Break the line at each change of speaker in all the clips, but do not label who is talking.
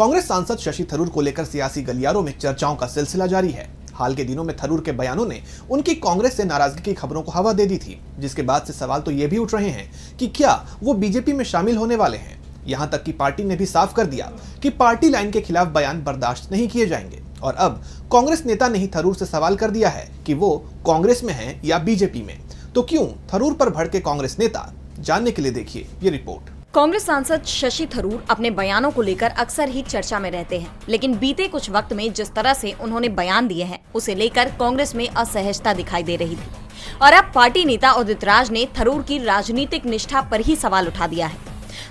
कांग्रेस सांसद शशि थरूर को लेकर सियासी गलियारों में चर्चाओं का सिलसिला जारी है। हाल के दिनों में थरूर के बयानों ने उनकी कांग्रेस से नाराजगी की खबरों को हवा दे दी थी, जिसके बाद से सवाल तो ये भी उठ रहे हैं कि क्या वो बीजेपी में शामिल होने वाले हैं। यहां तक कि पार्टी ने भी साफ कर दिया कि पार्टी लाइन के खिलाफ बयान बर्दाश्त नहीं किए जाएंगे। और अब कांग्रेस नेता ने ही थरूर से सवाल कर दिया है कि वो कांग्रेस में हैं या बीजेपी में। तो क्यों थरूर पर भड़के कांग्रेस नेता, जानने के लिए देखिए ये रिपोर्ट।
कांग्रेस सांसद शशि थरूर अपने बयानों को लेकर अक्सर ही चर्चा में रहते हैं, लेकिन बीते कुछ वक्त में जिस तरह से उन्होंने बयान दिए हैं उसे लेकर कांग्रेस में असहजता दिखाई दे रही थी। और अब पार्टी नेता उदित राज ने थरूर की राजनीतिक निष्ठा पर ही सवाल उठा दिया है।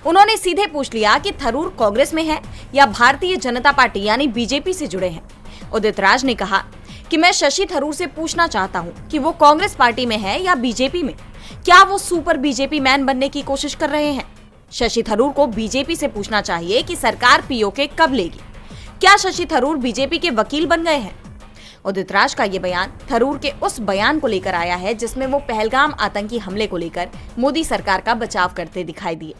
उन्होंने सीधे पूछ लिया कि थरूर कांग्रेस में है या भारतीय जनता पार्टी यानी बीजेपी से जुड़े हैं। उदित राज ने कहा कि मैं शशि थरूर से पूछना चाहता हूं कि वो कांग्रेस पार्टी में है या बीजेपी में। क्या वो सुपर बीजेपी मैन बनने की कोशिश कर रहे हैं? शशि थरूर को बीजेपी से पूछना चाहिए कि सरकार पीओके कब लेगी। क्या शशि थरूर बीजेपी के वकील बन गए हैं? उदित राज का ये बयान थरूर के उस बयान को लेकर आया है जिसमें वो पहलगाम आतंकी हमले को लेकर मोदी सरकार का बचाव करते दिखाई दिए।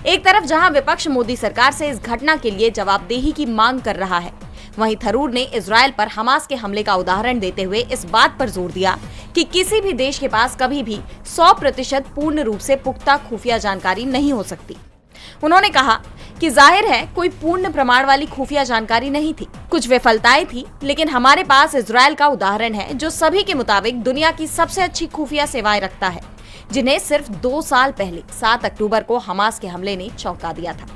एक तरफ जहां विपक्ष मोदी सरकार से इस घटना के लिए जवाबदेही की मांग कर रहा है, वहीं थरूर ने इजरायल पर हमास के हमले का उदाहरण देते हुए इस बात पर जोर दिया कि किसी भी देश के पास कभी भी 100% पूर्ण रूप से पुख्ता खुफिया जानकारी नहीं हो सकती। उन्होंने कहा कि जाहिर है कोई पूर्ण प्रमाण वाली खुफिया जानकारी नहीं थी, कुछ विफलताएं थी, लेकिन हमारे पास इजरायल का उदाहरण है जो सभी के मुताबिक दुनिया की सबसे अच्छी खुफिया सेवाएं रखता है, जिन्हें सिर्फ 2 साल पहले 7 अक्टूबर को हमास के हमले ने चौंका दिया था।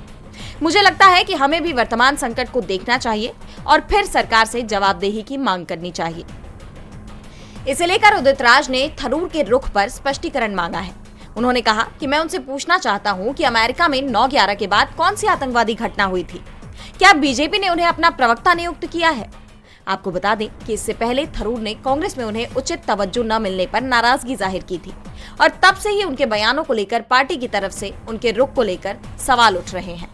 मुझे लगता है कि हमें भी वर्तमान संकट को देखना चाहिए और फिर सरकार से जवाबदेही की मांग करनी चाहिए। इसे लेकर उदित राज ने थरूर के रुख पर स्पष्टीकरण मांगा है। उन्होंने कहा कि मैं उनसे पूछना चाहता हूं कि अमेरिका में 9/11 के बाद कौन सी आतंकवादी घटना हुई थी? क्या बीजेपी ने उन्हें अपना प्रवक्ता नियुक्त किया है? आपको बता दें कि इससे पहले थरूर ने कांग्रेस में उन्हें उचित तवज्जो न मिलने पर नाराजगी जाहिर की थी और तब से ही उनके बयानों को लेकर पार्टी की तरफ से उनके रुख को लेकर सवाल उठ रहे हैं।